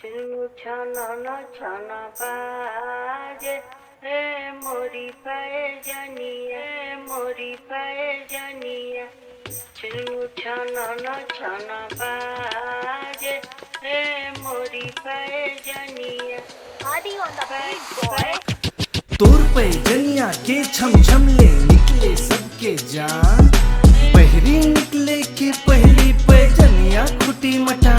चुनु छाना न छाना बाजे हे मोरी पैजनिया मोरी पैजनिया चुनु छाना न छाना बाजे हे मोरी पैजनिया Adi on the beat, boy. तोर पैजनिया के छम छम ले निकले सबके जान पहरी निकले के पहली पैजनिया खुटी मटा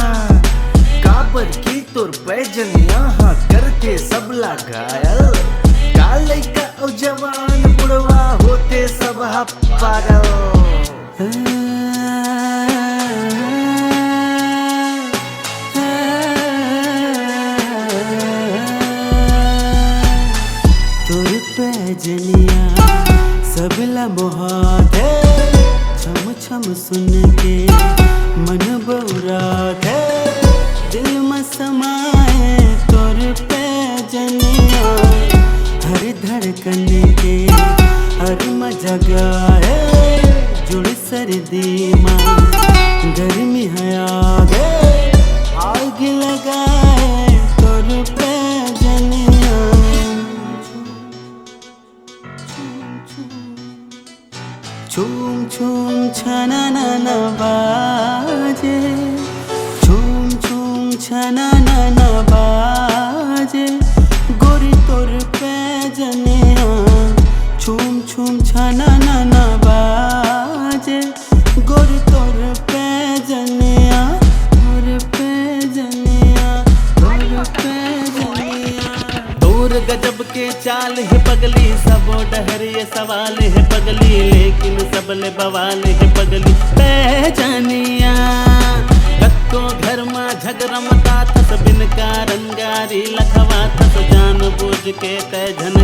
काबर की तोर पैजनिया हाँ करके सब घायल काले का ओ जवान बुढ़वा होते सब पागल तोर पैजनिया सबला मोहात है छम छम सुन के मन बौरात है दिल में समाए तोर पैजनिया हर धड़कन के हर मजा गाए जुड़ सर्दी माँ गर्मी है आग लगाए तोर पैजनिया छूम छूम छना ना ना बाजे छूम छूम छना ना ना बाजे गोरी तोर पैजनिया छूम छूम छना ना ना बाजे गोरी तोर पैजनिया तोर पैजनिया तोर पैजनिया तोर गजब के चाल है पगली सब डहरिए सवाल है पगली लेकिन सबले बवाल है पगली पैजनिया कत्तो घर में झगरमता थस बिन का रंगारी लखवा थस जान बूझ के तय झन